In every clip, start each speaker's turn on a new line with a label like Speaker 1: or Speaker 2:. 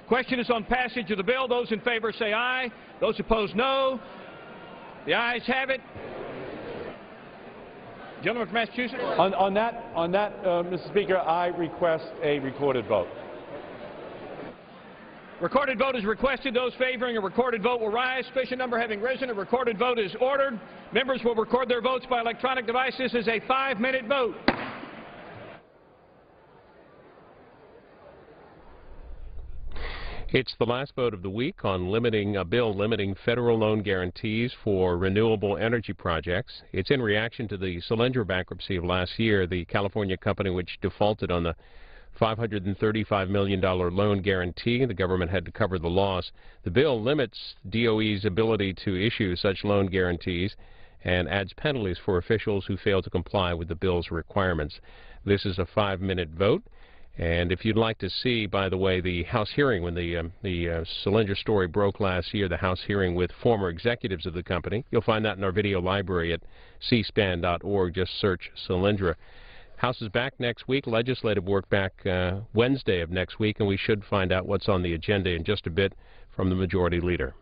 Speaker 1: Question is on passage of the bill. Those in favor say aye. Those opposed, no. The ayes have it. Gentleman from Massachusetts.
Speaker 2: On that, Mr. Speaker, I request a recorded vote.
Speaker 1: Recorded vote is requested. Those favoring a recorded vote will rise. Sufficient number having risen, a recorded vote is ordered. Members will record their votes by electronic device. This is a 5-minute vote.
Speaker 3: It's the last vote of the week on a bill limiting federal loan guarantees for renewable energy projects. It's in reaction to the Solyndra bankruptcy of last year, the California company which defaulted on the $535 million loan guarantee. The government had to cover the loss. The bill limits DOE's ability to issue such loan guarantees and adds penalties for officials who fail to comply with the bill's requirements. This is a 5-minute vote. And if you'd like to see, by the way, the House hearing when the Solyndra story broke last year, the House hearing with former executives of the company, you'll find that in our video library at cspan.org. Just search Solyndra. House is back next week. Legislative work back Wednesday of next week, and we should find out what's on the agenda in just a bit from the Majority Leader.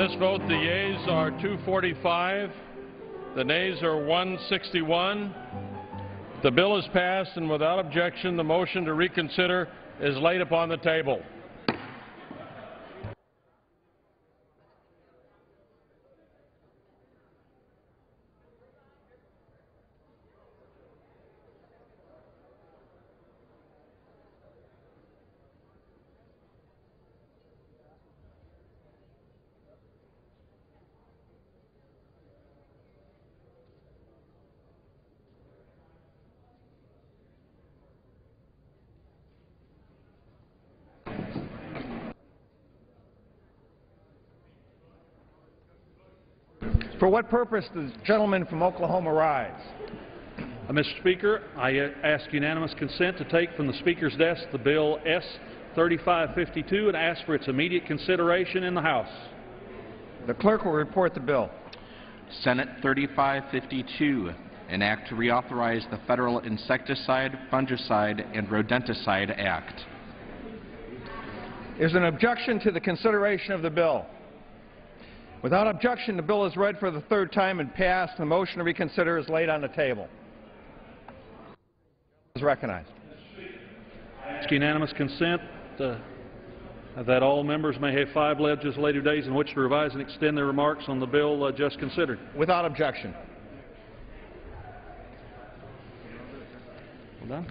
Speaker 4: this vote, the yeas are 245, the nays are 161. The bill is passed, and without objection, the motion to reconsider is laid upon the table.
Speaker 5: For what purpose does the gentleman from Oklahoma rise?
Speaker 6: Mr. Speaker, I ask unanimous consent to take from the Speaker's desk the bill S-3552 and ask for its immediate consideration in the House.
Speaker 5: The clerk will report the bill.
Speaker 7: Senate 3552, an act to reauthorize the Federal Insecticide, Fungicide, and Rodenticide Act.
Speaker 5: Is there an objection to the consideration of the bill? Without objection, the bill is read for the third time and passed. The motion to reconsider is laid on the table. Is recognized.
Speaker 6: Ask unanimous consent that all members may have 5 legislative days in which to revise and extend their remarks on the bill just considered.
Speaker 5: Without objection.
Speaker 6: Well done.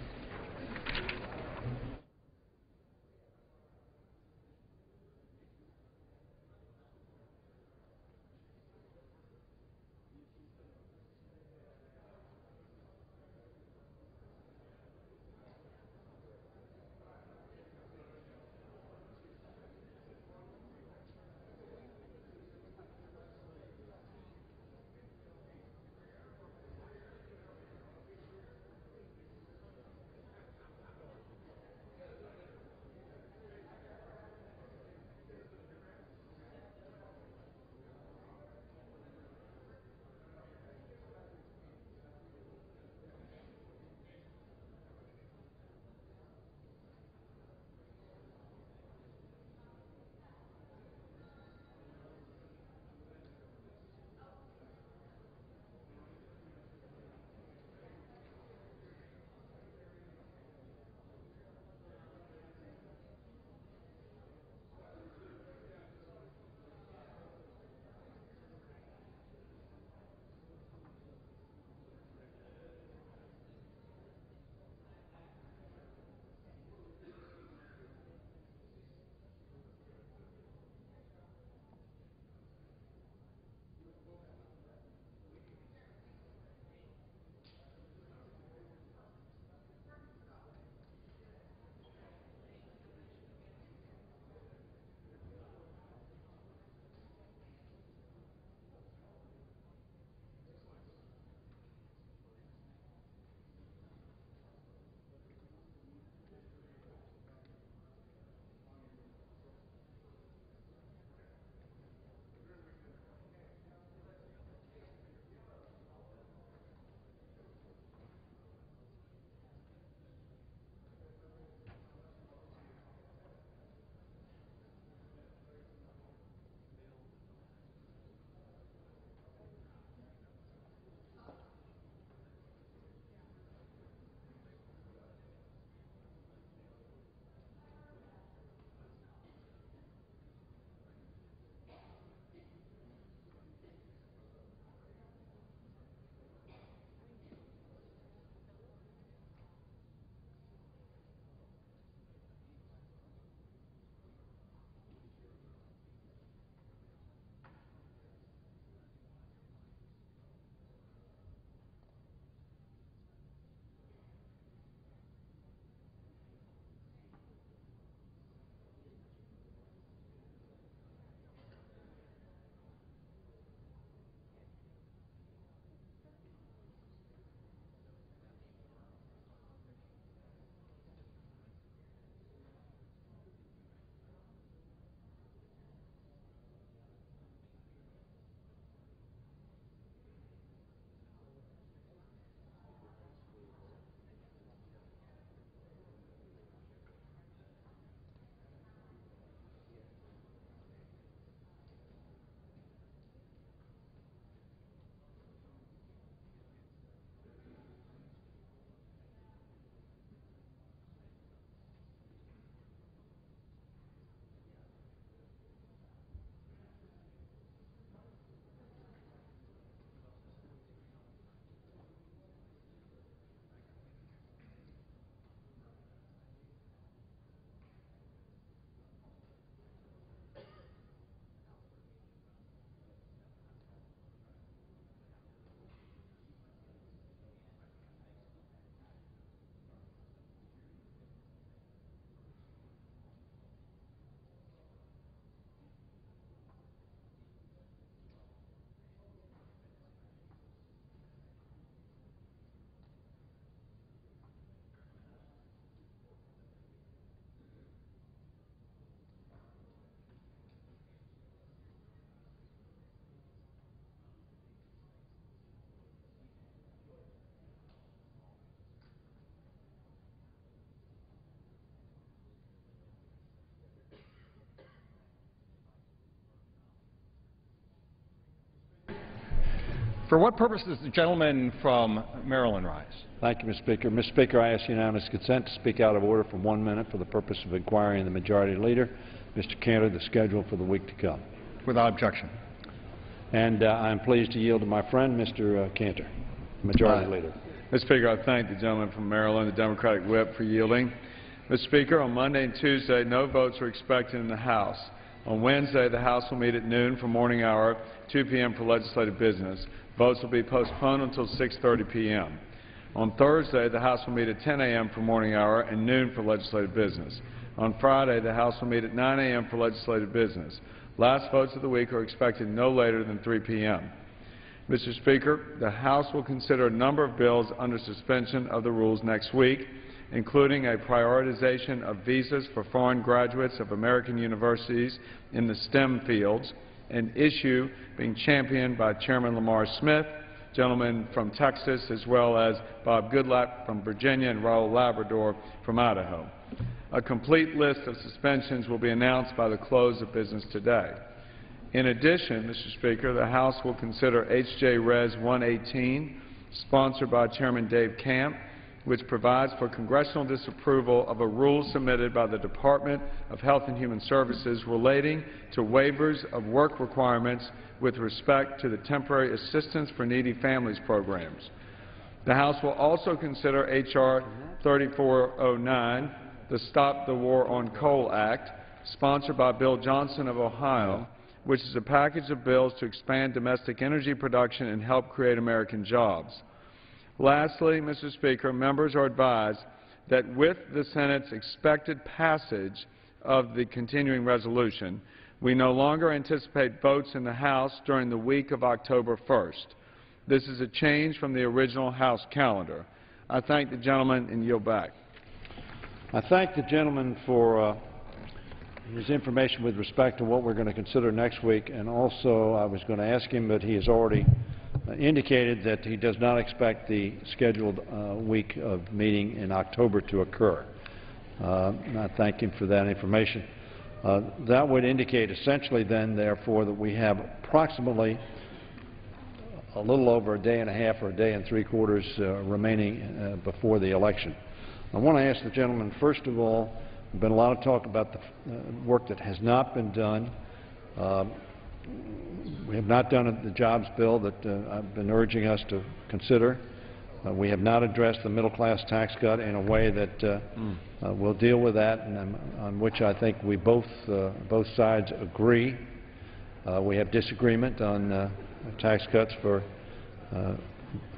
Speaker 5: For what purpose does the gentleman from Maryland rise?
Speaker 8: Thank you, Mr. Speaker. Mr. Speaker, I ask unanimous consent to speak out of order for 1 minute for the purpose of inquiring the Majority Leader, Mr. Cantor, the schedule for the week to come.
Speaker 5: Without objection.
Speaker 8: And I am pleased to yield to my friend, Mr. Cantor, Majority Leader.
Speaker 9: Mr. Speaker, I thank the gentleman from Maryland, the Democratic whip, for yielding. Mr. Speaker, on Monday and Tuesday, no votes are expected in the House. On Wednesday, the House will meet at noon for morning hour, 2 p.m. for legislative business. Votes will be postponed until 6:30 p.m. On Thursday, the House will meet at 10 a.m. for morning hour and noon for legislative business. On Friday, the House will meet at 9 a.m. for legislative business. Last votes of the week are expected no later than 3 p.m. Mr. Speaker, the House will consider a number of bills under suspension of the rules next week, including a prioritization of visas for foreign graduates of American universities in the STEM fields, an issue being championed by Chairman Lamar Smith, gentleman from Texas, as well as Bob Goodlatte from Virginia and Raul Labrador from Idaho. A complete list of suspensions will be announced by the close of business today. In addition, Mr. Speaker, the House will consider H.J. Res. 118, sponsored by Chairman Dave Camp, which provides for congressional disapproval of a rule submitted by the Department of Health and Human Services relating to waivers of work requirements with respect to the Temporary Assistance for Needy Families programs. The House will also consider H.R. 3409, the Stop the War on Coal Act, sponsored by Bill Johnson of Ohio, which is a package of bills to expand domestic energy production and help create American jobs. Lastly, Mr. Speaker, members are advised that with the Senate's expected passage of the continuing resolution, we no longer anticipate votes in the House during the week of October 1st. This is a change from the original House calendar. I thank the gentleman and yield back.
Speaker 8: I thank the gentleman for his information with respect to what we're going to consider next week, and also I was going to ask him, but he has already indicated that he does not expect the scheduled week of meeting in October to occur. And I thank him for that information. That would indicate essentially then, therefore, that we have approximately a little over a day and a half or a day and three-quarters remaining before the election. I want to ask the gentleman, first of all, there's been a lot of talk about the work that has not been done. We have not done the jobs bill that I've been urging us to consider. We have not addressed the middle-class tax cut in a way that will deal with that, and on which I think we both sides agree. We have disagreement on tax cuts for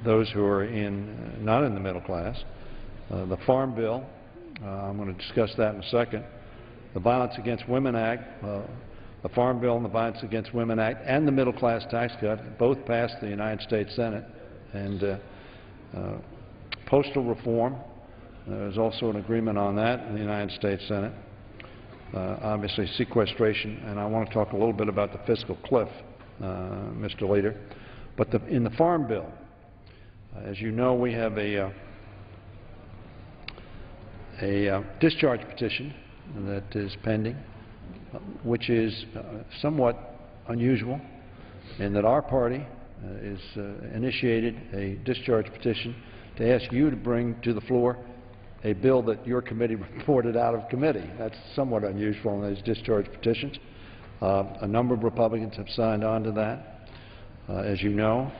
Speaker 8: those who are not in the middle class. The Farm Bill, I'm going to discuss that in a second. The Violence Against Women Act, the Farm Bill and the Violence Against Women Act, and the middle class tax cut both passed the United States Senate. And postal reform, there's also an agreement on that in the United States Senate. Obviously sequestration, and I want to talk a little bit about the fiscal cliff, Mr. Leader. But in the Farm Bill, as you know, we have a discharge petition that is pending, which is somewhat unusual in that our party has initiated a discharge petition to ask you to bring to the floor a bill that your committee reported out of committee. That's somewhat unusual in these discharge petitions. A number of Republicans have signed on to that, as you know.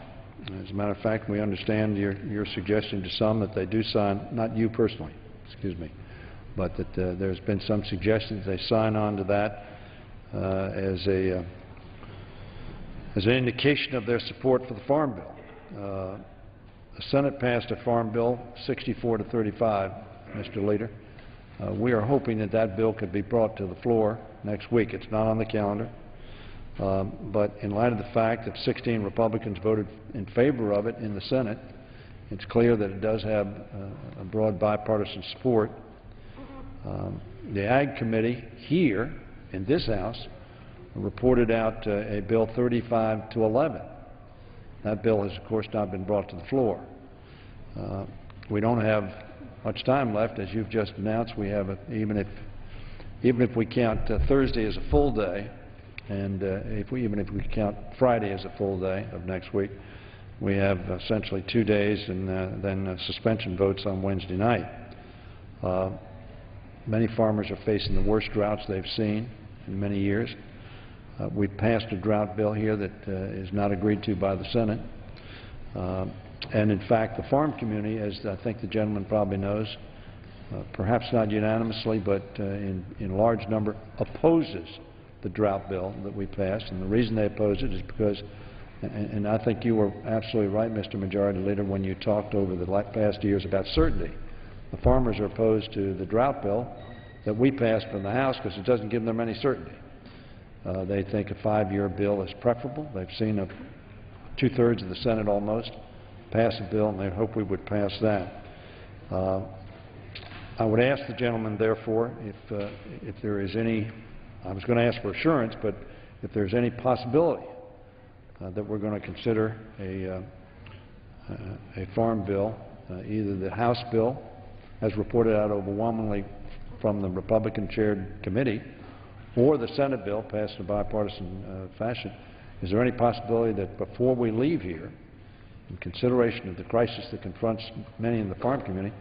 Speaker 8: As a matter of fact, we understand your suggestion to some that they do sign, not you personally, excuse me, but that there's been some suggestions they sign on to that as an indication of their support for the Farm Bill. The Senate passed a Farm Bill 64-35, Mr. Leader. We are hoping that that bill could be brought to the floor next week. It's not on the calendar. But in light of the fact that 16 Republicans voted in favor of it in the Senate, it's clear that it does have a broad bipartisan support. The Ag Committee here in this House reported out a bill 35-11. That bill has, of course, not been brought to the floor. We don't have much time left, as you've just announced. We have even if we count Thursday as a full day, and even if we count Friday as a full day of next week, We have essentially 2 days and then suspension votes on Wednesday night. Many farmers are facing the worst droughts they've seen in many years. We passed a drought bill here that is not agreed to by the Senate. And in fact, the farm community, as I think the gentleman probably knows, perhaps not unanimously, but in large number, opposes the drought bill that we passed. And the reason they oppose it is because, and I think you were absolutely right, Mr. Majority Leader, when you talked over the past years about certainty. The farmers are opposed to the drought bill that we passed from the House because it doesn't give them any certainty. They think a 5-year bill is preferable. They've seen 2/3 of the Senate almost pass a bill, and they hope we would pass that. I would ask the gentleman, therefore, if there is any, I was going to ask for assurance, but if there's any possibility that we're going to consider a farm bill, either the House bill, as reported out overwhelmingly from the Republican-chaired committee, or the Senate bill passed in a bipartisan fashion. Is there any possibility that before we leave here, in consideration of the crisis that confronts many in the farm community,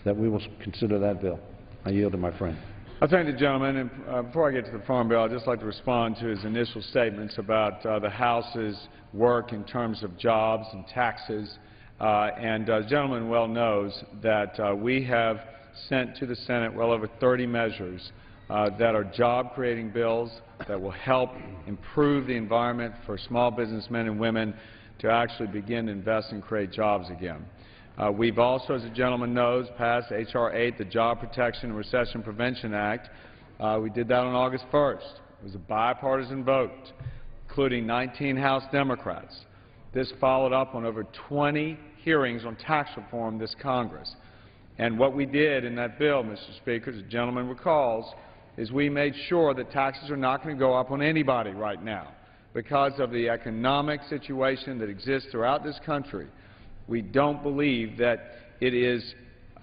Speaker 8: that we will consider that bill? I yield to my friend.
Speaker 9: I thank the gentleman. And before I get to the farm bill, I'd just like to respond to his initial statements about the House's work in terms of jobs and taxes. The gentleman well knows that we have sent to the Senate well over 30 measures that are job-creating bills that will help improve the environment for small businessmen and women to actually begin to invest and create jobs again. We've also, as the gentleman knows, passed H.R. 8, the Job Protection and Recession Prevention Act. We did that on August 1st. It was a bipartisan vote, including 19 House Democrats. This followed up on over 20 hearings on tax reform this Congress. And what we did in that bill, Mr. Speaker, as the gentleman recalls, is we made sure that taxes are not going to go up on anybody right now because of the economic situation that exists throughout this country. We don't believe that it is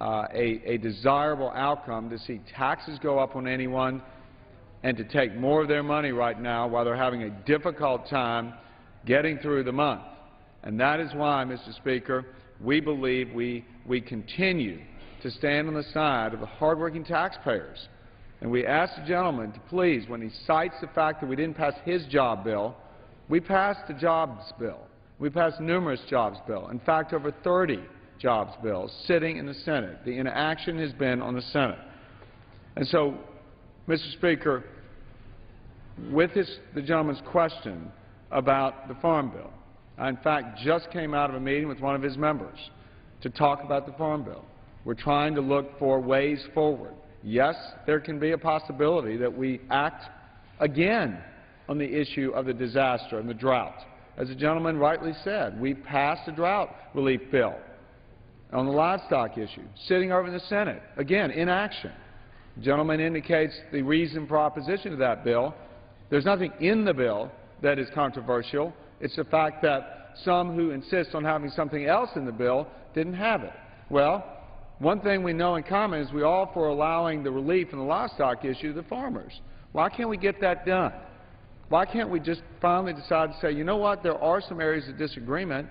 Speaker 9: a desirable outcome to see taxes go up on anyone and to take more of their money right now while they're having a difficult time getting through the month. And that is why, Mr. Speaker, we believe we continue to stand on the side of the hardworking taxpayers. And we ask the gentleman to please, when he cites the fact that we didn't pass his job bill, we passed the jobs bill. We passed numerous jobs bills. In fact, over 30 jobs bills sitting in the Senate. The inaction has been on the Senate. And so, Mr. Speaker, with the gentleman's question about the Farm Bill, I, in fact, just came out of a meeting with one of his members to talk about the Farm Bill. We're trying to look for ways forward. Yes, there can be a possibility that we act again on the issue of the disaster and the drought. As the gentleman rightly said, we passed a drought relief bill on the livestock issue, sitting over in the Senate, again, inaction. The gentleman indicates the reason for opposition to that bill. There's nothing in the bill that is controversial. It's the fact that some who insist on having something else in the bill didn't have it. Well, one thing we know in common is we all for allowing the relief in the livestock issue to the farmers. Why can't we get that done? Why can't we just finally decide to say, you know what, there are some areas of disagreement,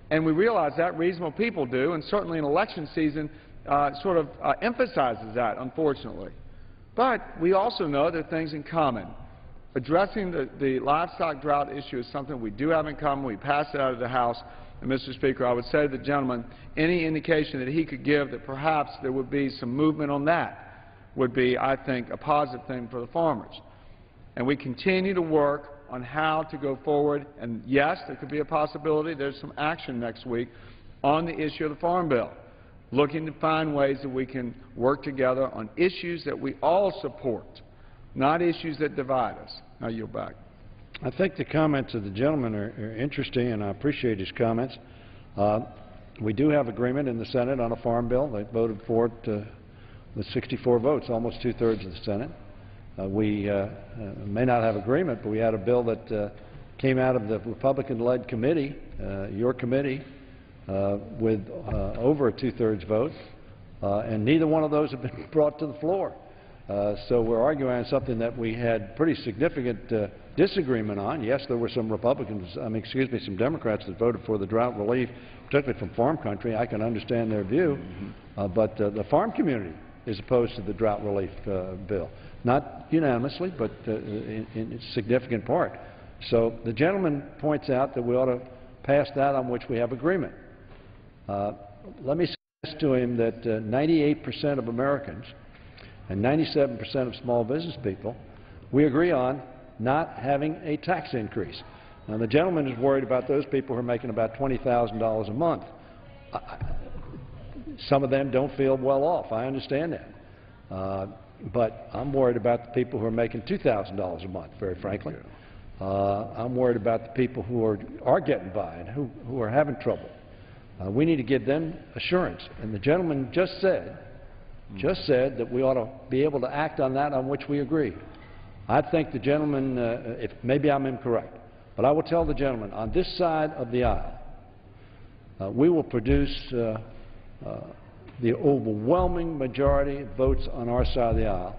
Speaker 9: and we realize that, reasonable people do, and certainly an election season sort of emphasizes that, unfortunately. But we also know there are things in common. Addressing the livestock drought issue is something we do have in common. We passed it out of the House. And, Mr. Speaker, I would say to the gentleman, any indication that he could give that perhaps there would be some movement on that would be, I think, a positive thing for the farmers. And we continue to work on how to go forward. And, yes, there could be a possibility there's some action next week on the issue of the Farm Bill, looking to find ways that we can work together on issues that we all support, not issues that divide us. I yield back.
Speaker 8: I think the comments of the gentleman are interesting, and I appreciate his comments. We do have agreement in the Senate on a farm bill. They voted for it with 64 votes, almost 2/3 of the Senate. We may not have agreement, but we had a bill that came out of the Republican-led committee, your committee, with over a 2/3 vote, and neither one of those have been brought to the floor. So we're arguing on something that we had pretty significant disagreement on. Yes, there were some Republicans, some Democrats that voted for the drought relief, particularly from farm country. I can understand their view, but the farm community is opposed to the drought relief bill. Not unanimously, but in a significant part. So the gentleman points out that we ought to pass that on which we have agreement. Let me suggest to him that 98% of Americans and 97% of small business people, we agree on not having a tax increase. Now, the gentleman is worried about those people who are making about $20,000 a month. Some of them don't feel well off. I understand that. But I'm worried about the people who are making $2,000 a month, very frankly. I'm worried about the people who are getting by and who are having trouble. We need to give them assurance. And the gentleman just said that we ought to be able to act on that on which we agree. I think the gentleman, if maybe I'm incorrect, but I will tell the gentleman, on this side of the aisle, we will produce the overwhelming majority of votes on our side of the aisle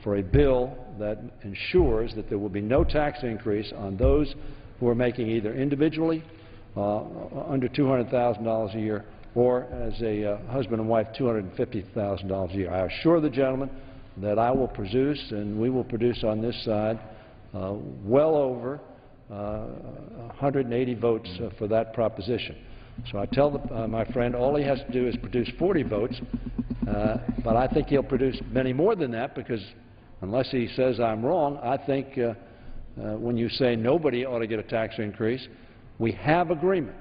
Speaker 8: for a bill that ensures that there will be no tax increase on those who are making either individually under $200,000 a year or as a husband and wife $250,000 a year. I assure the gentleman that I will produce, and we will produce on this side, well over 180 votes for that proposition. So I tell my friend all he has to do is produce 40 votes, but I think he'll produce many more than that, because unless he says I'm wrong, I think when you say nobody ought to get a tax increase, we have agreement.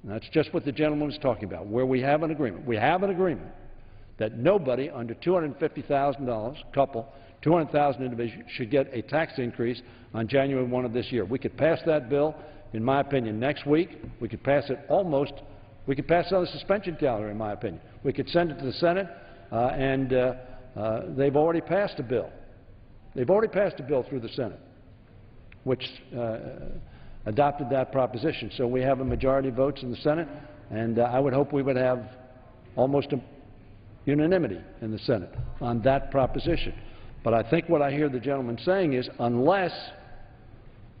Speaker 8: And that's just what the gentleman was talking about, where we have an agreement. We have an agreement that nobody under $250,000, couple, 200,000 individuals, should get a tax increase on January 1 of this year. We could pass that bill, in my opinion, next week. We could pass it we could pass it on the suspension calendar, in my opinion. We could send it to the Senate, and they've already passed a bill. They've already passed a bill through the Senate, which adopted that proposition. So we have a majority of votes in the Senate, and I would hope we would have almost a unanimity in the Senate on that proposition. But I think what I hear the gentleman saying is, unless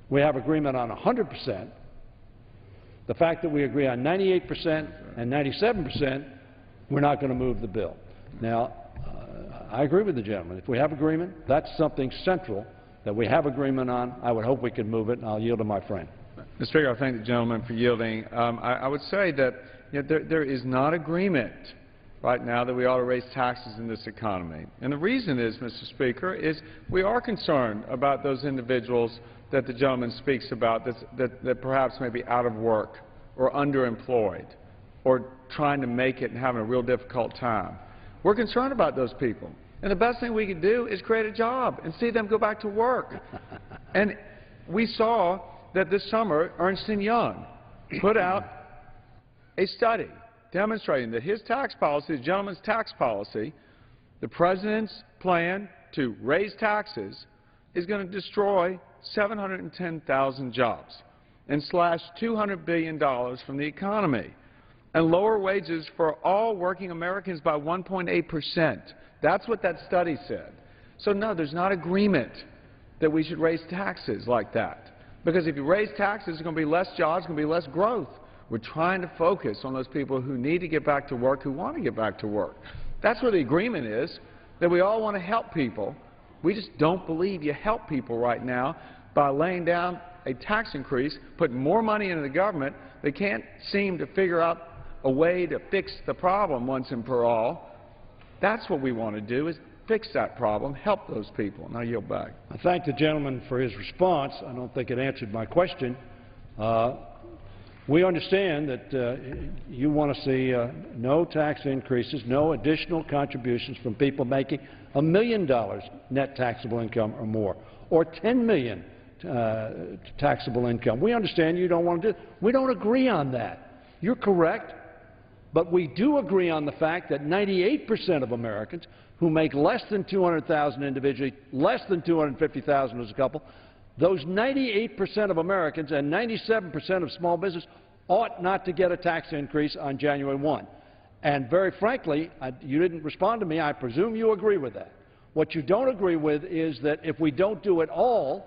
Speaker 8: we have agreement on 100%, the fact that we agree on 98% and 97%, we're not going to move the bill. Now, I agree with the gentleman. If we have agreement, that's something central that we have agreement on. I would hope we could move it, and I'll yield to my friend.
Speaker 9: Mr. Speaker, I thank the gentleman for yielding. I would say that there is not agreement right now that we ought to raise taxes in this economy. And the reason is, Mr. Speaker, is we are concerned about those individuals that the gentleman speaks about that perhaps may be out of work or underemployed or trying to make it and having a real difficult time. We're concerned about those people. And the best thing we can do is create a job and see them go back to work. And we saw that this summer Ernst & Young put out a study demonstrating that his tax policy, the gentleman's tax policy, the President's plan to raise taxes, is going to destroy 710,000 jobs and slash $200 billion from the economy and lower wages for all working Americans by 1.8%. That's what that study said. So no, there's not agreement that we should raise taxes like that. Because if you raise taxes, there's going to be less jobs, there's going to be less growth. We're trying to focus on those people who need to get back to work, who want to get back to work. That's where the agreement is, that we all want to help people. We just don't believe you help people right now by laying down a tax increase, putting more money into the government. They can't seem to figure out a way to fix the problem once and for all. That's what we want to do, is fix that problem, help those people. And I yield back.
Speaker 8: I thank the gentleman for his response. I don't think it answered my question. We understand that you want to see no tax increases, no additional contributions from people making $1 million net taxable income or more, or $10 million taxable income. We understand you don't want to do it. We don't agree on that. You're correct, but we do agree on the fact that 98% of Americans who make less than $200,000 individually, less than $250,000 as a couple, those 98% of Americans and 97% of small business ought not to get a tax increase on January 1. And very frankly, you didn't respond to me. I presume you agree with that. What you don't agree with is that if we don't do it all,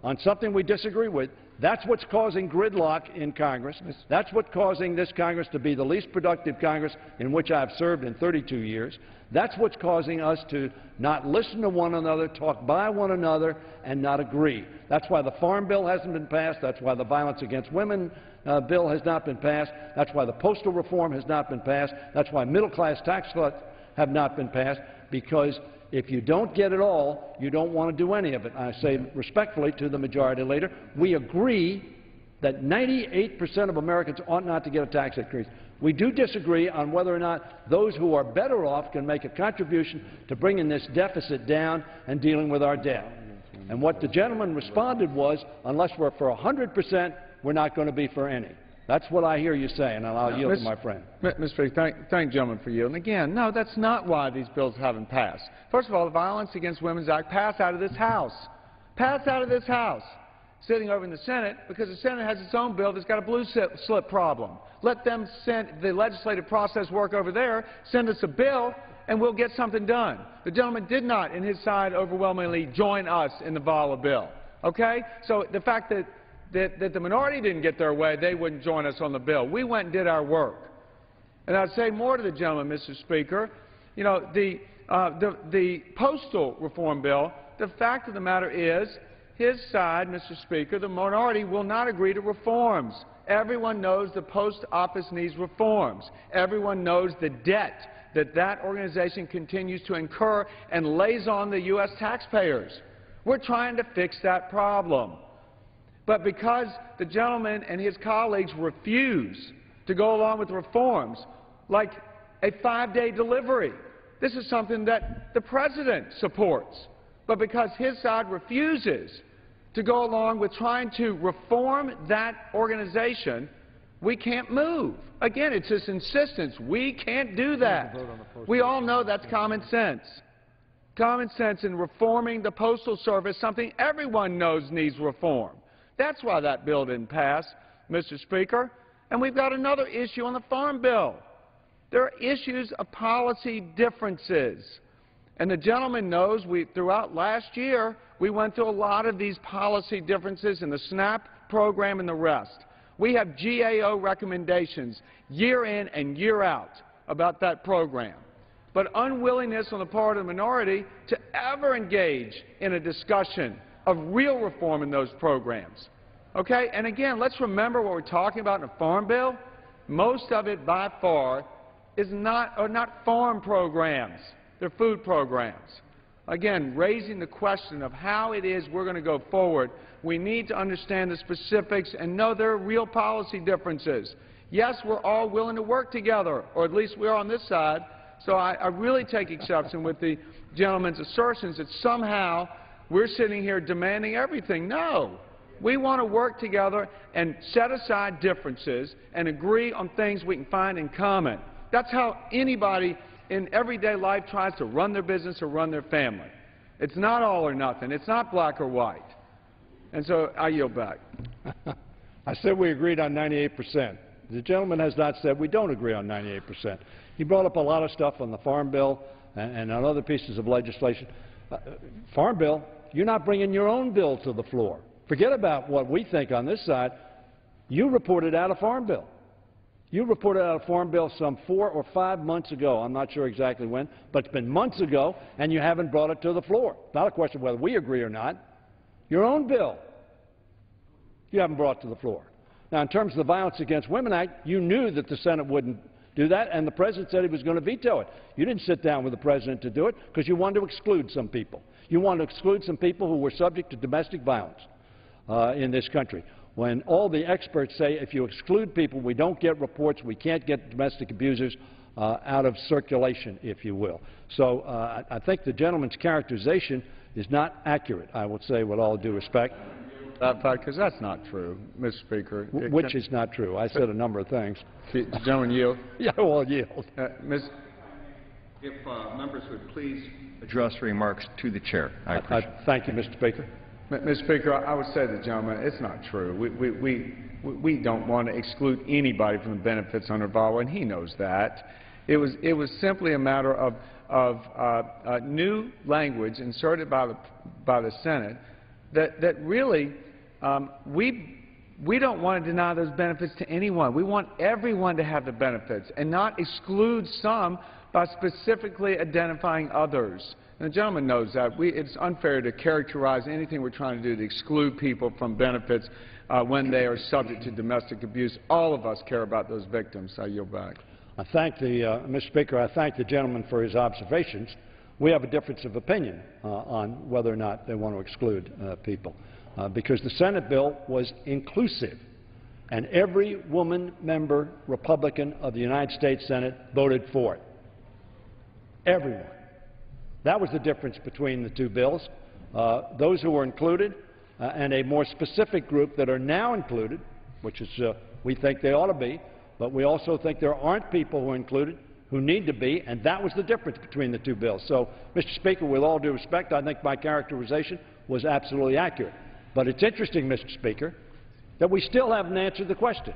Speaker 8: on something we disagree with, that's what's causing gridlock in Congress. That's what's causing this Congress to be the least productive Congress in which I've served in 32 years. That's what's causing us to not listen to one another, talk by one another, and not agree. That's why the Farm Bill hasn't been passed. That's why the Violence Against Women bill has not been passed. That's why the postal reform has not been passed. That's why middle-class tax cuts have not been passed, because if you don't get it all, you don't want to do any of it. I say respectfully to the majority leader, we agree that 98% of Americans ought not to get a tax increase. We do disagree on whether or not those who are better off can make a contribution to bringing this deficit down and dealing with our debt. And what the gentleman responded was, unless we're for 100%, we're not going to be for any. That's what I hear you saying, and I'll yield to my friend.
Speaker 9: Mr. Speaker, thank the gentleman for yielding. Again, no, that's not why these bills haven't passed. First of all, the Violence Against Women's Act passed out of this House. Passed out of this House, sitting over in the Senate, because the Senate has its own bill that's got a blue slip problem. Let them send the legislative process work over there, send us a bill, and we'll get something done. The gentleman did not, in his side, overwhelmingly join us in the VAWA bill. Okay? So the fact that the minority didn't get their way, they wouldn't join us on the bill. We went and did our work. And I'd say more to the gentleman, Mr. Speaker. You know, the postal reform bill, the fact of the matter is, his side, Mr. Speaker, the minority will not agree to reforms. Everyone knows the post office needs reforms. Everyone knows the debt that that organization continues to incur and lays on the U.S. taxpayers. We're trying to fix that problem. But because the gentleman and his colleagues refuse to go along with reforms like a 5-day delivery, this is something that the President supports. But because his side refuses to go along with trying to reform that organization, we can't move. Again, it's this insistence. We can't do that. We all know that's common sense. Common sense in reforming the Postal Service, something everyone knows needs reform. That's why that bill didn't pass, Mr. Speaker. And we've got another issue on the Farm Bill. There are issues of policy differences. And the gentleman knows throughout last year, we went through a lot of these policy differences in the SNAP program and the rest. We have GAO recommendations year in and year out about that program. But unwillingness on the part of the minority to ever engage in a discussion of real reform in those programs. Okay? And again, let's remember what we're talking about in the Farm Bill. Most of it, by far, are not farm programs. They're food programs. Again, raising the question of how it is we're going to go forward, we need to understand the specifics and know there are real policy differences. Yes, we're all willing to work together, or at least we're on this side. So I really take exception with the gentleman's assertions that somehow we're sitting here demanding everything. No. We want to work together and set aside differences and agree on things we can find in common. That's how anybody in everyday life tries to run their business or run their family. It's not all or nothing. It's not black or white. And so I yield back.
Speaker 8: I said we agreed on 98%. The gentleman has not said we don't agree on 98%. He brought up a lot of stuff on the Farm Bill and on other pieces of legislation. Farm Bill, you're not bringing your own bill to the floor. Forget about what we think on this side. You reported out a Farm Bill. You reported out a Farm Bill some 4 or 5 months ago. I'm not sure exactly when, but it's been months ago, and you haven't brought it to the floor. It's not a question of whether we agree or not. Your own bill, you haven't brought to the floor. Now, in terms of the Violence Against Women Act, you knew that the Senate wouldn't do that, and the President said he was going to veto it. You didn't sit down with the President to do it because you wanted to exclude some people. You wanted to exclude some people who were subject to domestic violence in this country. When all the experts say if you exclude people, we don't get reports, we can't get domestic abusers out of circulation, if you will. So I think the gentleman's characterization is not accurate, I would say, with all due respect.
Speaker 9: Because that's not true, Mr. Speaker.
Speaker 8: Which is not true. I said a number of things.
Speaker 9: The gentleman yield.
Speaker 8: Yeah, well, yield.
Speaker 10: If members would please address remarks to the chair. I appreciate it.
Speaker 8: Thank you, Mr. Speaker.
Speaker 9: Mr. Speaker, I would say to the gentleman, it's not true. We don't want to exclude anybody from the benefits under VAWA, and he knows that. It was simply a matter of new language inserted by the Senate that really we don't want to deny those benefits to anyone. We want everyone to have the benefits and not exclude some by specifically identifying others. And the gentleman knows that. It's unfair to characterize anything we're trying to do to exclude people from benefits when they are subject to domestic abuse. All of us care about those victims. I yield back.
Speaker 8: Mr. Speaker, I thank the gentleman for his observations. We have a difference of opinion on whether or not they want to exclude people, because the Senate bill was inclusive, and every woman member Republican of the United States Senate voted for it. Everyone. That was the difference between the two bills. Those who were included and a more specific group that are now included, which is we think they ought to be, but we also think there aren't people who are included who need to be, and that was the difference between the two bills. So, Mr. Speaker, with all due respect, I think my characterization was absolutely accurate. But it's interesting, Mr. Speaker, that we still haven't answered the question.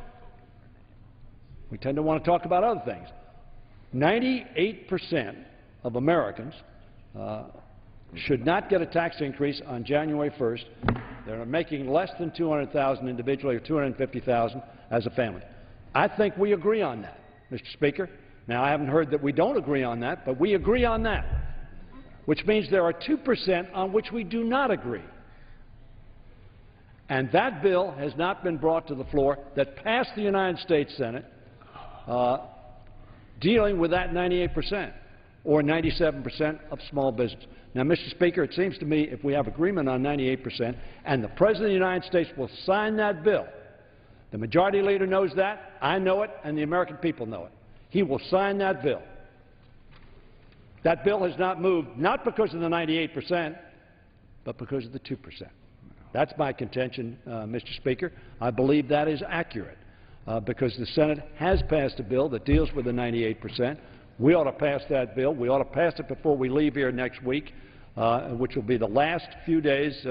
Speaker 8: We tend to want to talk about other things. 98% of Americans should not get a tax increase on January 1st. They're making less than $200,000 individually or $250,000 as a family. I think we agree on that, Mr. Speaker. Now, I haven't heard that we don't agree on that, but we agree on that, which means there are 2% on which we do not agree. And that bill has not been brought to the floor that passed the United States Senate dealing with that 98% or 97% of small business. Now, Mr. Speaker, it seems to me if we have agreement on 98% and the President of the United States will sign that bill, the Majority Leader knows that, I know it, and the American people know it. He will sign that bill. That bill has not moved, not because of the 98%, but because of the 2%. That's my contention, Mr. Speaker. I believe that is accurate because the Senate has passed a bill that deals with the 98%. We ought to pass that bill. We ought to pass it before we leave here next week, which will be the last few days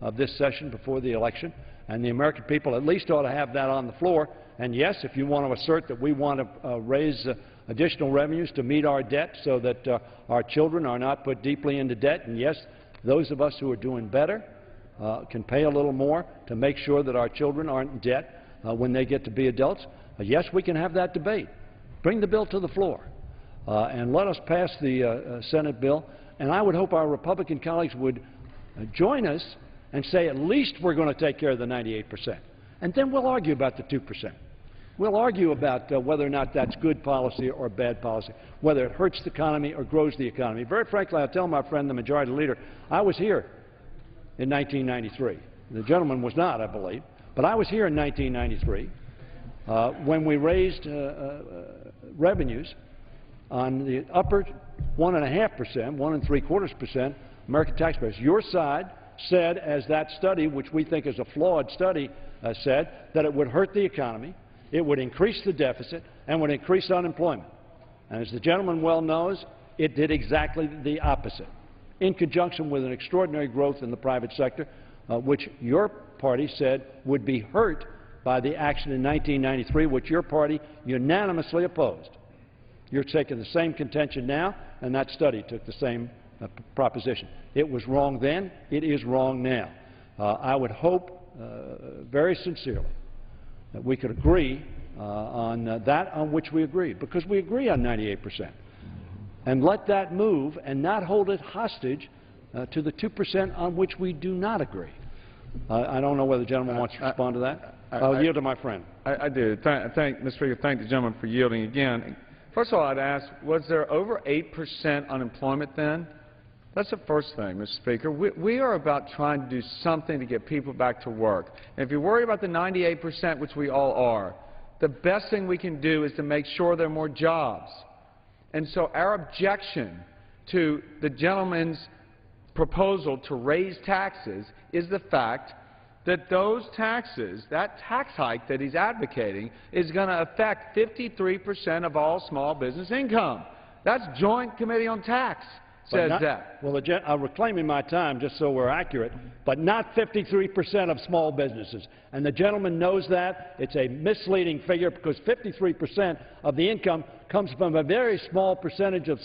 Speaker 8: of this session before the election. And the American people at least ought to have that on the floor. And yes, if you want to assert that we want to raise additional revenues to meet our debt so that our children are not put deeply into debt, and yes, those of us who are doing better can pay a little more to make sure that our children aren't in debt when they get to be adults, yes, we can have that debate. Bring the bill to the floor and let us pass the Senate bill. And I would hope our Republican colleagues would join us and say at least we're going to take care of the 98%. And then we'll argue about the 2%. We'll argue about whether or not that's good policy or bad policy, whether it hurts the economy or grows the economy. Very frankly, I'll tell my friend, the Majority Leader, I was here in 1993. The gentleman was not, I believe. But I was here in 1993 when we raised revenues on the upper 1.5%, 1.75% American taxpayers. Your side said, as that study, which we think is a flawed study, said, that it would hurt the economy, it would increase the deficit, and would increase unemployment. And as the gentleman well knows, it did exactly the opposite, in conjunction with an extraordinary growth in the private sector, which your party said would be hurt by the action in 1993, which your party unanimously opposed. You're taking the same contention now, and that study took the same proposition. It was wrong then. It is wrong now. I would hope very sincerely that we could agree on that on which we agree, because we agree on 98%, and let that move and not hold it hostage to the 2% on which we do not agree. I don't know whether the gentleman wants to respond to that. I'll yield to my friend.
Speaker 9: I do. Mr. Speaker, thank the gentleman for yielding again. First of all, I'd ask, was there over 8% unemployment then? That's the first thing, Mr. Speaker. We are about trying to do something to get people back to work. And if you worry about the 98%, which we all are, the best thing we can do is to make sure there are more jobs. And so our objection to the gentleman's proposal to raise taxes is the fact that those taxes, that tax hike that he's advocating, is going to affect 53% of all small business income. That's Joint Committee on Tax says that.
Speaker 8: Well, I'm reclaiming my time just so we're accurate, but not 53% of small businesses. And the gentleman knows that. It's a misleading figure because 53% of the income comes from a very small percentage of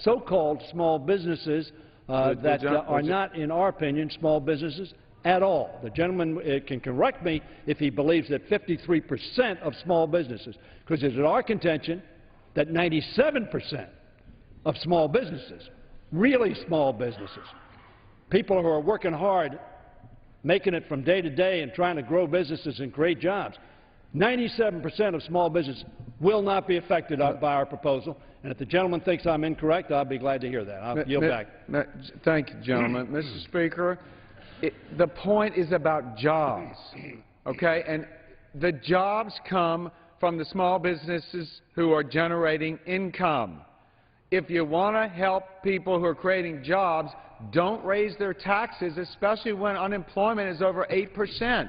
Speaker 8: so-called small businesses that are not, in our opinion, small businesses at all. The gentleman can correct me if he believes that 53% of small businesses, because it is our contention that 97% of small businesses, really small businesses, people who are working hard, making it from day to day and trying to grow businesses and create jobs, 97% of small businesses will not be affected by our proposal. And if the gentleman thinks I'm incorrect, I'll be glad to hear that. I'll yield back.
Speaker 9: Thank you, gentlemen. Mr. Speaker, the point is about jobs, okay? And the jobs come from the small businesses who are generating income. If you want to help people who are creating jobs, don't raise their taxes, especially when unemployment is over 8%.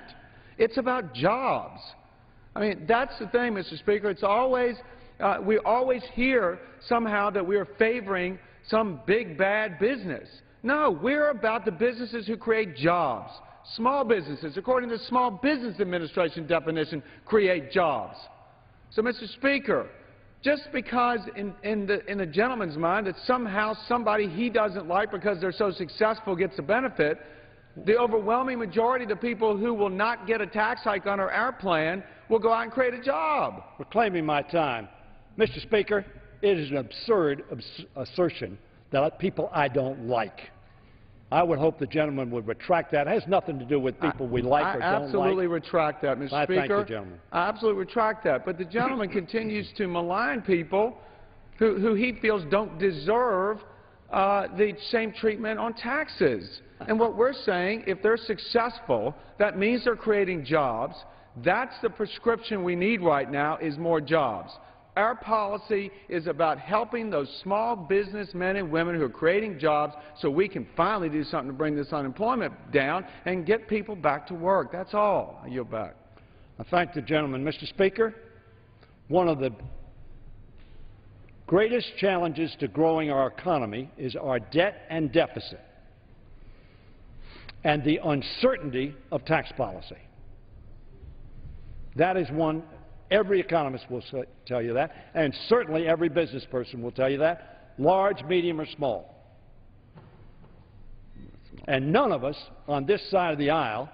Speaker 9: It's about jobs. I mean, that's the thing, Mr. Speaker. It's always, we always hear somehow that we are favoring some big, bad business. No, we're about the businesses who create jobs. Small businesses, according to the Small Business Administration definition, create jobs. So, Mr. Speaker, just because in the gentleman's mind that somehow somebody he doesn't like because they're so successful gets a benefit, the overwhelming majority of the people who will not get a tax hike under our plan will go out and create a job.
Speaker 8: Reclaiming my time. Mr. Speaker, it is an absurd assertion that people I don't like. I would hope the gentleman would retract that. It has nothing to do with people we like or don't like.
Speaker 9: I absolutely retract that, Mr. Speaker.
Speaker 8: Thank you, gentleman.
Speaker 9: I absolutely retract that. But the gentleman continues to malign people who he feels don't deserve the same treatment on taxes. And what we're saying, if they're successful, that means they're creating jobs. That's the prescription we need right now, is more jobs. Our policy is about helping those small business men and women who are creating jobs so we can finally do something to bring this unemployment down and get people back to work. That's all. I yield back.
Speaker 8: I thank the gentleman. Mr. Speaker, one of the greatest challenges to growing our economy is our debt and deficit and the uncertainty of tax policy. That is one. Every economist will tell you that, and certainly every business person will tell you that, large, medium, or small. And none of us on this side of the aisle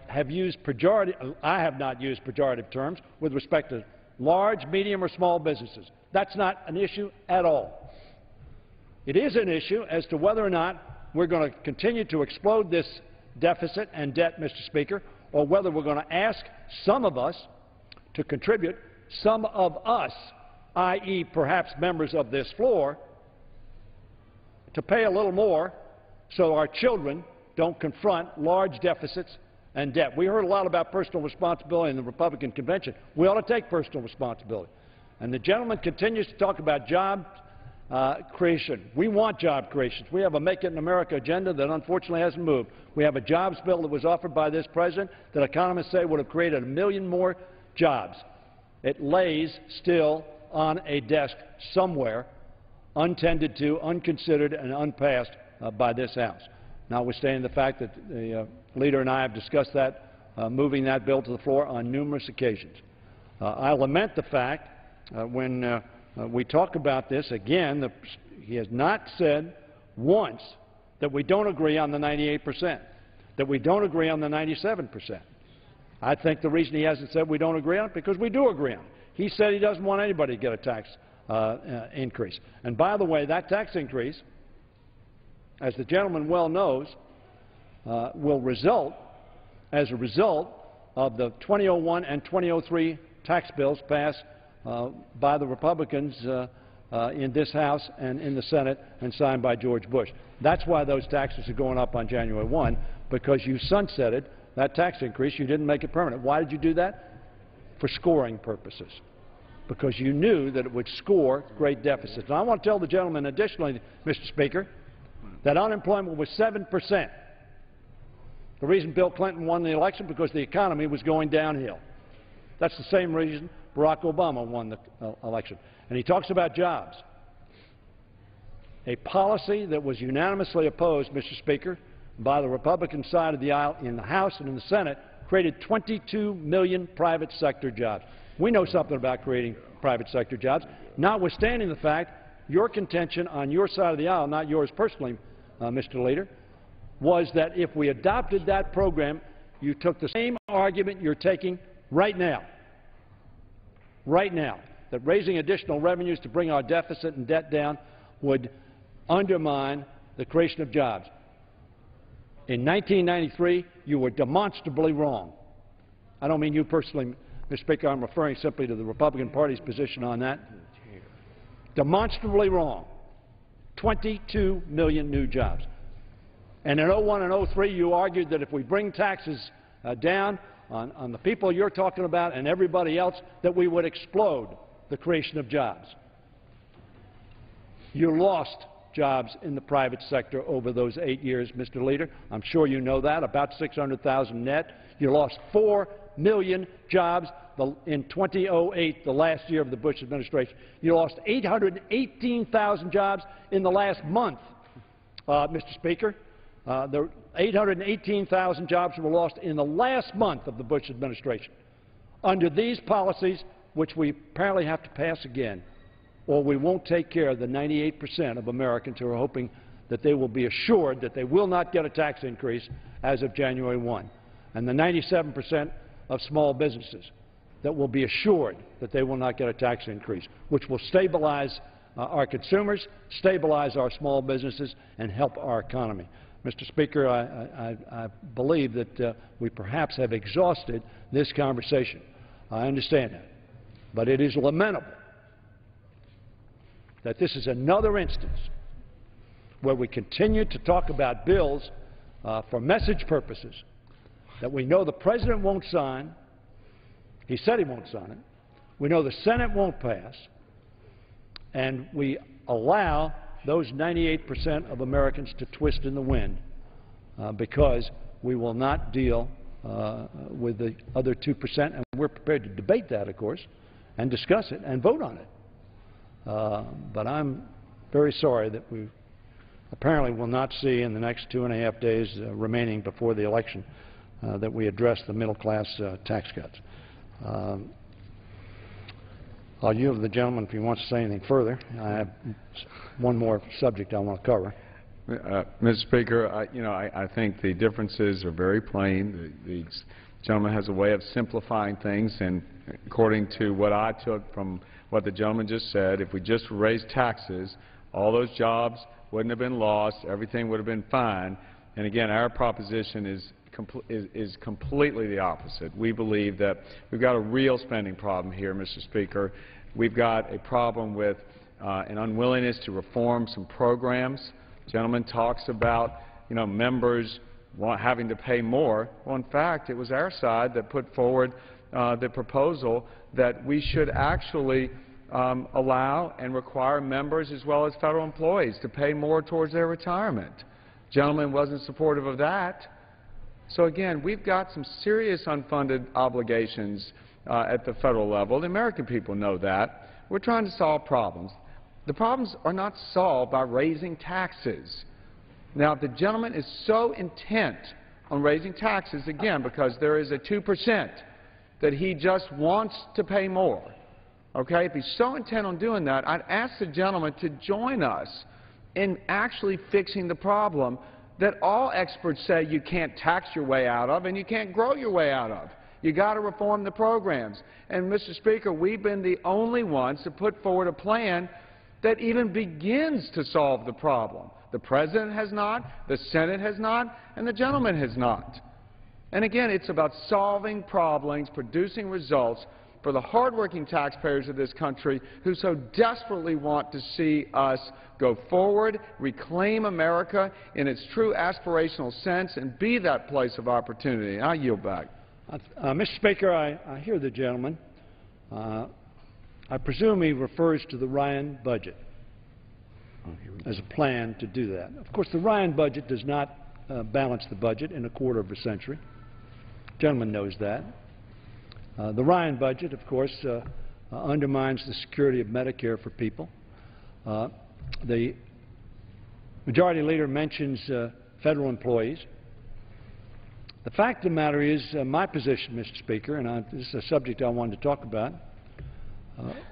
Speaker 8: have used pejorative, I have not used pejorative terms with respect to large, medium, or small businesses. That's not an issue at all. It is an issue as to whether or not we're going to continue to explode this deficit and debt, Mr. Speaker, or whether we're going to ask some of us to contribute, some of us, i.e. perhaps members of this floor, to pay a little more so our children don't confront large deficits and debt. We heard a lot about personal responsibility in the Republican convention. We ought to take personal responsibility. And the gentleman continues to talk about job creation. We want job creation. We have a Make It in America agenda that unfortunately hasn't moved. We have a jobs bill that was offered by this president that economists say would have created 1 million more jobs. It lays still on a desk somewhere, untended to, unconsidered, and unpassed by this House. Notwithstanding the fact that the leader and I have discussed that, moving that bill to the floor on numerous occasions. I lament the fact when we talk about this, again, he has not said once that we don't agree on the 98%, that we don't agree on the 97%. I think the reason he hasn't said we don't agree on it because we do agree on it. He said he doesn't want anybody to get a tax increase. And by the way, that tax increase, as the gentleman well knows, will result as a result of the 2001 and 2003 tax bills passed by the Republicans in this House and in the Senate and signed by George Bush. That's why those taxes are going up on January 1, because you sunsetted that tax increase. You didn't make it permanent. Why did you do that? For scoring purposes, because you knew that it would score great deficits. And I want to tell the gentleman additionally, Mr. Speaker, that unemployment was 7%. The reason Bill Clinton won the election, because the economy was going downhill. That's the same reason Barack Obama won the election. And he talks about jobs. A policy that was unanimously opposed, Mr. Speaker, by the Republican side of the aisle in the House and in the Senate, created 22 million private sector jobs. We know something about creating private sector jobs, notwithstanding the fact your contention on your side of the aisle, not yours personally, Mr. Leader, was that if we adopted that program, you took the same argument you're taking right now, that raising additional revenues to bring our deficit and debt down would undermine the creation of jobs. In 1993, you were demonstrably wrong. I don't mean you personally, Mr. Speaker. I'm referring simply to the Republican Party's position on that. Demonstrably wrong. 22 million new jobs. And in 01 and 03, you argued that if we bring taxes down on the people you're talking about and everybody else, that we would explode the creation of jobs. You lost jobs in the private sector over those 8 years, Mr. Leader. I'm sure you know that, about 600,000 net. You lost 4 million jobs in 2008, the last year of the Bush administration. You lost 818,000 jobs in the last month, Mr. Speaker. The 818,000 jobs were lost in the last month of the Bush administration. Under these policies, which we apparently have to pass again, or we won't take care of the 98% of Americans who are hoping that they will be assured that they will not get a tax increase as of January 1, and the 97% of small businesses that will be assured that they will not get a tax increase, which will stabilize our consumers, stabilize our small businesses, and help our economy. Mr. Speaker, I believe that we perhaps have exhausted this conversation. I understand that. But it is lamentable that this is another instance where we continue to talk about bills for message purposes that we know the President won't sign. He said he won't sign it. We know the Senate won't pass. And we allow those 98% of Americans to twist in the wind because we will not deal with the other 2%. And we're prepared to debate that, of course, and discuss it and vote on it. But I'm very sorry that we apparently will not see in the next 2.5 days remaining before the election that we address the middle-class tax cuts. I'll yield to the gentleman if he wants to say anything further. I have one more subject I want to cover.
Speaker 9: Mr. Speaker, I think the differences are very plain. The gentleman has a way of simplifying things, and according to what I took from what the gentleman just said, if we just raised taxes, all those jobs wouldn't have been lost, everything would have been fine. And again, our proposition is completely the opposite. We believe that we've got a real spending problem here, Mr. Speaker. We've got a problem with an unwillingness to reform some programs. The gentleman talks about, members having to pay more. Well, in fact, it was our side that put forward the proposal that we should actually allow and require members as well as federal employees to pay more towards their retirement. The gentleman wasn't supportive of that. So again, we've got some serious unfunded obligations at the federal level. The American people know that. We're trying to solve problems. The problems are not solved by raising taxes. Now, if the gentleman is so intent on raising taxes, again, because there is a 2% that he just wants to pay more, okay? If he's so intent on doing that, I'd ask the gentleman to join us in actually fixing the problem that all experts say you can't tax your way out of and you can't grow your way out of. You got to reform the programs. And, Mr. Speaker, we've been the only ones to put forward a plan that even begins to solve the problem. The President has not, the Senate has not, and the gentleman has not. And again, it's about solving problems, producing results for the hardworking taxpayers of this country who so desperately want to see us go forward, reclaim America in its true aspirational sense, and be that place of opportunity. I yield back.
Speaker 8: Mr. Speaker, I hear the gentleman. I presume he refers to the Ryan budget as a plan to do that. Of course, the Ryan budget does not balance the budget in a quarter of a century. The gentleman knows that. The Ryan budget, of course, undermines the security of Medicare for people. The Majority Leader mentions federal employees. The fact of the matter is, my position, Mr. Speaker, and this is a subject I wanted to talk about,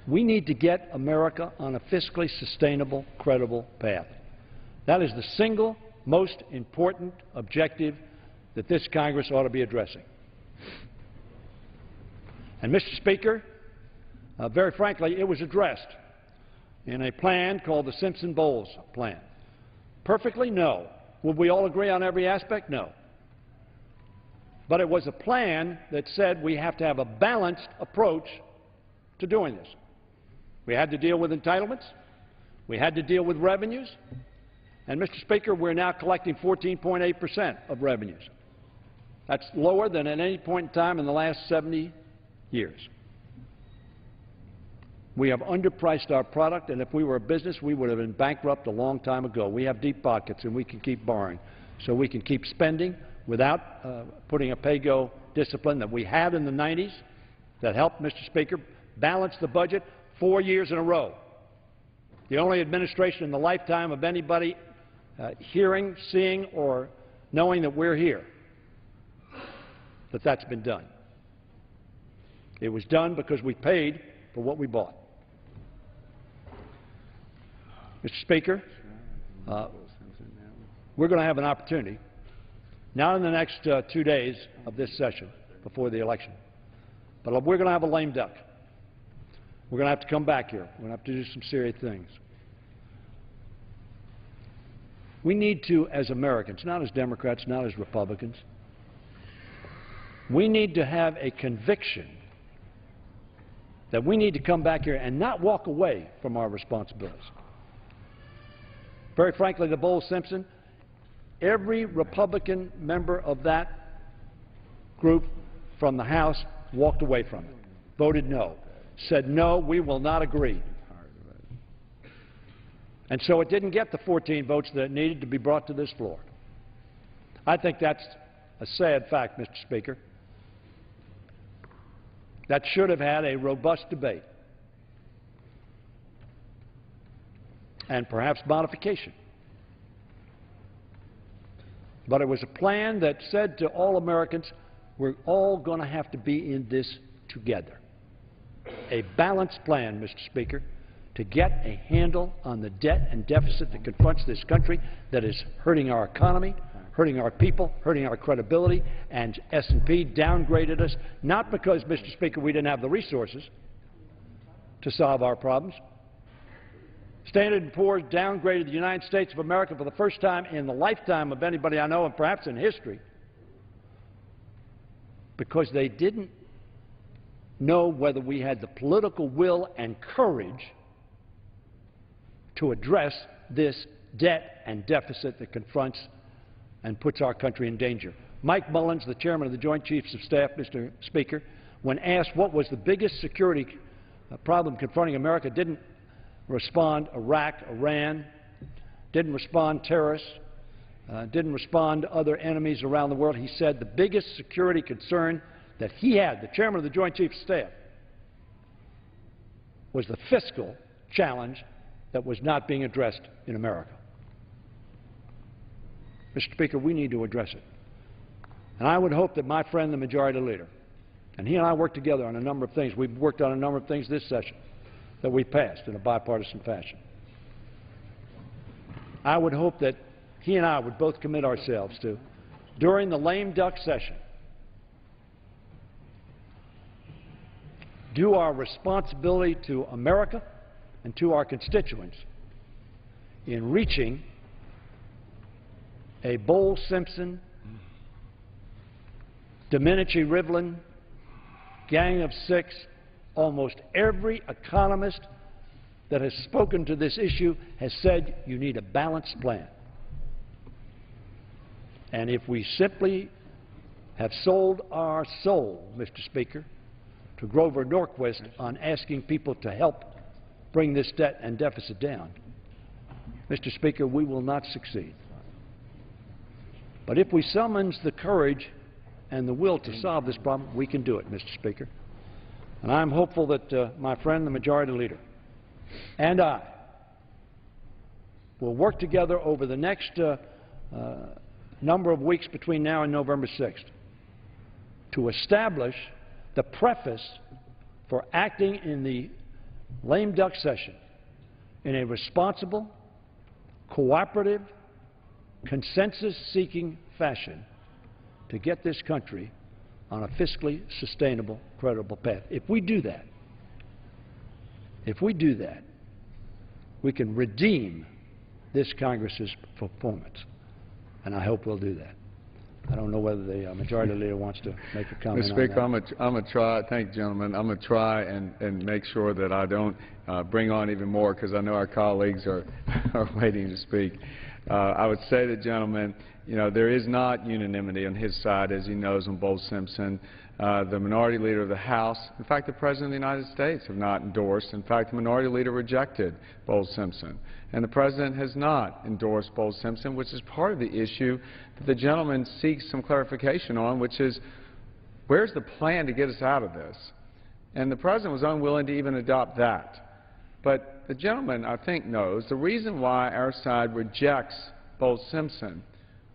Speaker 8: we need to get America on a fiscally sustainable, credible path. That is the single most important objective that this Congress ought to be addressing. And, Mr. Speaker, very frankly, it was addressed in a plan called the Simpson-Bowles Plan. Perfectly? No. Would we all agree on every aspect? No. But it was a plan that said we have to have a balanced approach to doing this. We had to deal with entitlements. We had to deal with revenues. And, Mr. Speaker, we're now collecting 14.8% of revenues. That's lower than at any point in time in the last 70 years. We have underpriced our product, and if we were a business, we would have been bankrupt a long time ago. We have deep pockets, and we can keep borrowing. So we can keep spending without putting a pay-go discipline that we had in the 90s that helped, Mr. Speaker, balance the budget 4 years in a row. The only administration in the lifetime of anybody hearing, seeing, or knowing that we're here that's been done. It was done because we paid for what we bought. Mr. Speaker, we're going to have an opportunity, not in the next 2 days of this session before the election, but we're going to have a lame duck. We're going to have to come back here. We're going to have to do some serious things. We need to, as Americans, not as Democrats, not as Republicans, we need to have a conviction that we need to come back here and not walk away from our responsibilities. Very frankly, the Bowles-Simpson, every Republican member of that group from the House walked away from it, voted no, said no, we will not agree. And so it didn't get the 14 votes that it needed to be brought to this floor. I think that's a sad fact, Mr. Speaker. That should have had a robust debate and perhaps modification. But it was a plan that said to all Americans, we're all going to have to be in this together. A balanced plan, Mr. Speaker, to get a handle on the debt and deficit that confronts this country that is hurting our economy, hurting our people, hurting our credibility, and S&P downgraded us, not because, Mr. Speaker, we didn't have the resources to solve our problems. Standard & Poor's downgraded the United States of America for the first time in the lifetime of anybody I know, and perhaps in history, because they didn't know whether we had the political will and courage to address this debt and deficit that confronts and puts our country in danger. Mike Mullins, the chairman of the Joint Chiefs of Staff, Mr. Speaker, when asked what was the biggest security problem confronting America, didn't respond Iraq, Iran, didn't respond terrorists, didn't respond other enemies around the world. He said the biggest security concern that he had, the chairman of the Joint Chiefs of Staff, was the fiscal challenge that was not being addressed in America. Mr. Speaker, we need to address it. And I would hope that my friend, the Majority Leader, and he and I worked together on a number of things. We've worked on a number of things this session that we passed in a bipartisan fashion. I would hope that he and I would both commit ourselves to, during the lame duck session, do our responsibility to America and to our constituents in reaching a Bowles-Simpson, Domenici-Rivlin, Gang of Six. Almost every economist that has spoken to this issue has said you need a balanced plan. And if we simply have sold our soul, Mr. Speaker, to Grover Norquist on asking people to help bring this debt and deficit down, Mr. Speaker, we will not succeed. But if we summons the courage and the will to solve this problem, we can do it, Mr. Speaker. And I'm hopeful that my friend, the Majority Leader, and I will work together over the next number of weeks between now and November 6th to establish the preface for acting in the lame duck session in a responsible, cooperative, consensus-seeking fashion to get this country on a fiscally sustainable, credible path. If we do that, we can redeem this Congress's performance, and I hope we'll do that. I don't know whether the Majority Leader wants to make a comment
Speaker 9: Mr. Speaker,
Speaker 8: on that.
Speaker 9: I'm going to try, thank you, gentlemen, I'm going to try and make sure that I don't bring on even more, because I know our colleagues are waiting to speak. I would say to the gentleman, you know, there is not unanimity on his side, as he knows, on Bowles-Simpson. The Minority Leader of the House, in fact, the President of the United States have not endorsed. In fact, the Minority Leader rejected Bowles-Simpson. And the President has not endorsed Bowles-Simpson, which is part of the issue that the gentleman seeks some clarification on, which is, where's the plan to get us out of this? And the President was unwilling to even adopt that. But the gentleman, I think, knows the reason why our side rejects Bowles-Simpson,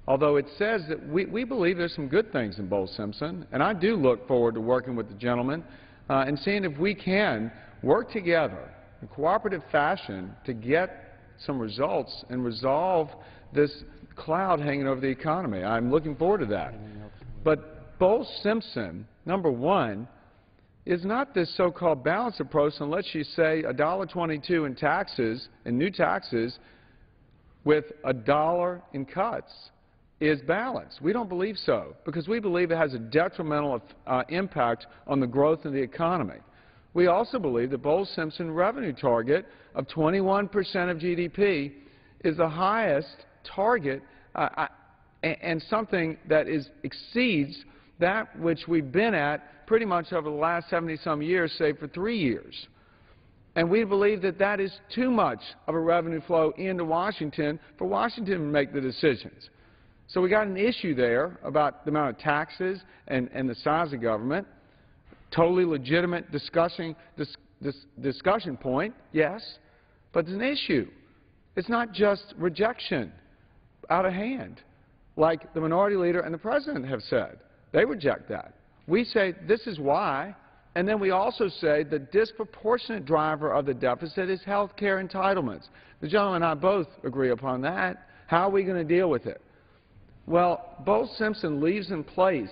Speaker 9: although it says that we believe there's some good things in Bowles-Simpson, and I do look forward to working with the gentleman and seeing if we can work together in a cooperative fashion to get some results and resolve this cloud hanging over the economy. I'm looking forward to that. But Bowles-Simpson, number one, is not this so-called balanced approach unless you say $1.22 in taxes and new taxes with $1 in cuts is balanced. We don't believe so, because we believe it has a detrimental impact on the growth of the economy. We also believe the Bowles-Simpson revenue target of 21% of GDP is the highest target and something that exceeds that which we've been at pretty much over the last 70-some years, save for 3 years. And we believe that that is too much of a revenue flow into Washington for Washington to make the decisions. So we got an issue there about the amount of taxes and the size of government. Totally legitimate discussion point, yes, but it's an issue. It's not just rejection out of hand, like the Minority Leader and the President have said. They reject that. We say this is why, and then we also say the disproportionate driver of the deficit is health care entitlements. The gentleman and I both agree upon that. How are we going to deal with it? Well, Bowles-Simpson leaves in place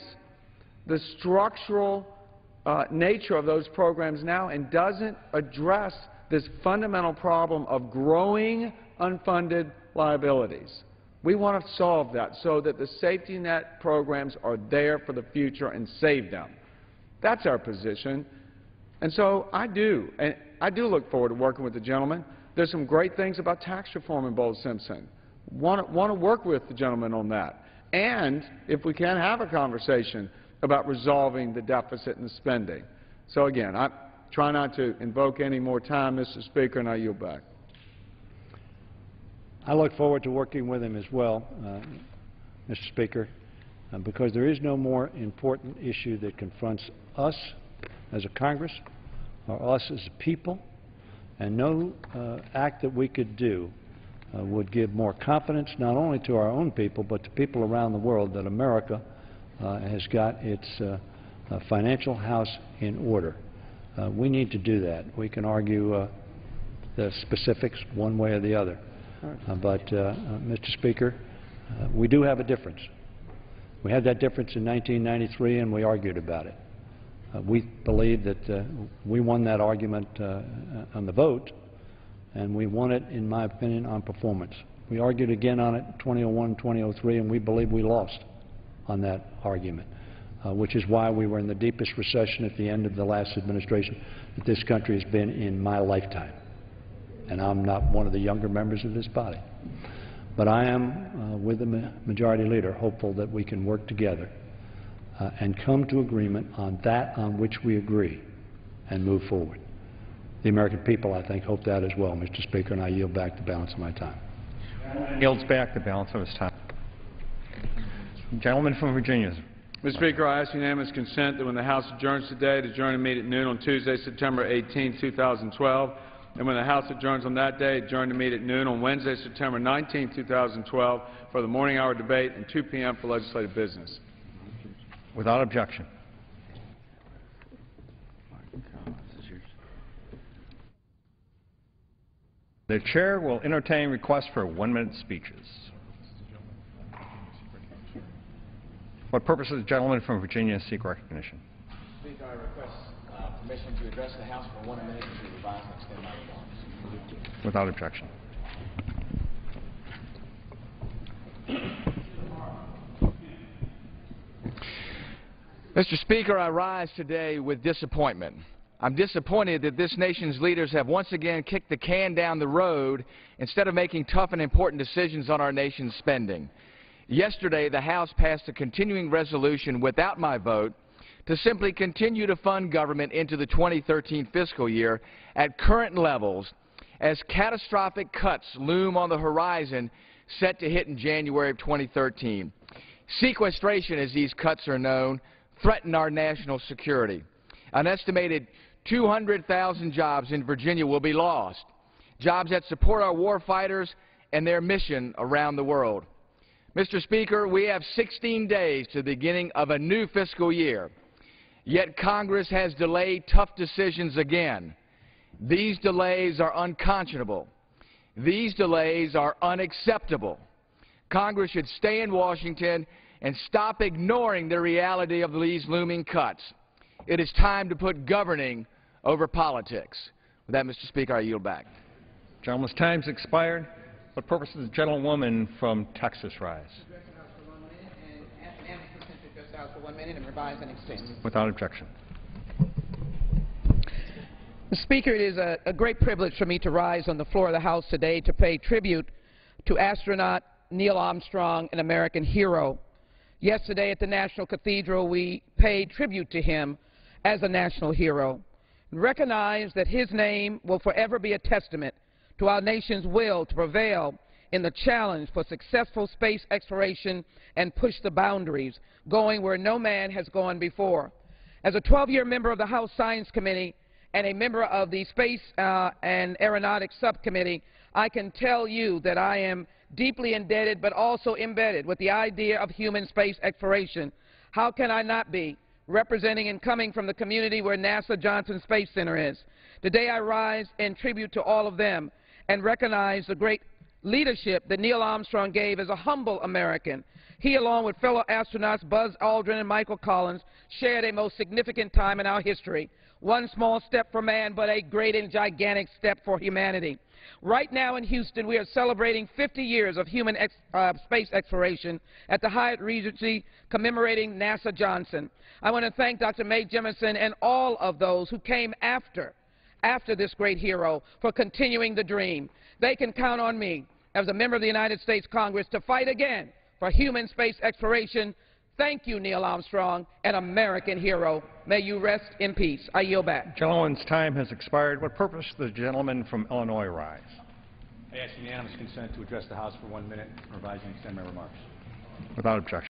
Speaker 9: the structural nature of those programs now and doesn't address this fundamental problem of growing unfunded liabilities. We want to solve that so that the safety net programs are there for the future and save them. That's our position. And so I do look forward to working with the gentleman. There's some great things about tax reform in Bowles-Simpson. Want to work with the gentleman on that. And if we can have a conversation about resolving the deficit and the spending. So again, I try not to invoke any more time, Mr. Speaker, and I yield back.
Speaker 8: I look forward to working with him as well, Mr. Speaker, because there is no more important issue that confronts us as a Congress or us as a people, and no act that we could do would give more confidence not only to our own people but to people around the world that America has got its financial house in order. We need to do that. We can argue the specifics one way or the other. But, Mr. Speaker, we do have a difference. We had that difference in 1993 and we argued about it. We believe that we won that argument on the vote, and we won it, in my opinion, on performance. We argued again on it in 2001 and 2003, and we believe we lost on that argument, which is why we were in the deepest recession at the end of the last administration that this country has been in my lifetime. And I'm not one of the younger members of this body. But I am, with the Majority Leader, hopeful that we can work together and come to agreement on that on which we agree and move forward. The American people, I think, hope that as well, Mr. Speaker, and I yield back the balance of my time.
Speaker 10: Yields back the balance of his time. Gentleman from Virginia.
Speaker 9: Mr. Speaker, I ask unanimous consent that when the House adjourns today, to adjourn and meet at noon on Tuesday, September 18, 2012, and when the House adjourns on that day, adjourn to meet at noon on Wednesday, September 19, 2012, for the morning hour debate and 2 p.m. for legislative business.
Speaker 10: Without objection. The Chair will entertain requests for 1-minute speeches.
Speaker 5: What purpose does the gentleman from Virginia seek recognition?
Speaker 11: Speaker, I request permission to address the House for 1 minute to revise and extend my remarks.
Speaker 5: Without objection.
Speaker 12: Mr. Speaker, I rise today with disappointment. I'm disappointed that this nation's leaders have once again kicked the can down the road instead of making tough and important decisions on our nation's spending. Yesterday, the House passed a continuing resolution without my vote to simply continue to fund government into the 2013 fiscal year at current levels as catastrophic cuts loom on the horizon set to hit in January of 2013. Sequestration, as these cuts are known, threaten our national security. An estimated 200,000 jobs in Virginia will be lost, jobs that support our war fighters and their mission around the world. Mr. Speaker, we have 16 days to the beginning of a new fiscal year, yet Congress has delayed tough decisions again. These delays are unconscionable. These delays are unacceptable. Congress should stay in Washington and stop ignoring the reality of these looming cuts. It is time to put governing over politics. With that, Mr. Speaker, I yield back.
Speaker 5: Gentleman's time has expired. What purpose does the gentlewoman from Texas rise?
Speaker 13: For 1 minute and revise and extend.
Speaker 5: Without objection.
Speaker 13: Mr. Speaker, it is a great privilege for me to rise on the floor of the House today to pay tribute to astronaut Neil Armstrong, an American hero. Yesterday at the National Cathedral, we paid tribute to him as a national hero and recognize that his name will forever be a testament to our nation's will to prevail in the challenge for successful space exploration and push the boundaries, going where no man has gone before. As a 12-year member of the House Science Committee and a member of the Space and Aeronautics Subcommittee, I can tell you that I am deeply indebted but also embedded with the idea of human space exploration. How can I not be, representing and coming from the community where NASA Johnson Space Center is? Today I rise in tribute to all of them and recognize the great leadership that Neil Armstrong gave as a humble American. He, along with fellow astronauts Buzz Aldrin and Michael Collins, shared a most significant time in our history. One small step for man, but a great and gigantic step for humanity. Right now in Houston, we are celebrating 50 years of human space exploration at the Hyatt Regency, commemorating NASA Johnson. I want to thank Dr. Mae Jemison and all of those who came after this great hero for continuing the dream. They can count on me as a member of the United States Congress to fight again for human space exploration. Thank you, Neil Armstrong, an American hero. May you rest in peace. I yield back.
Speaker 5: Gentleman's time has expired. What purpose does the gentleman from Illinois rise?
Speaker 14: I ask unanimous consent to address the House for 1 minute, revise and extend my remarks.
Speaker 5: Without objection.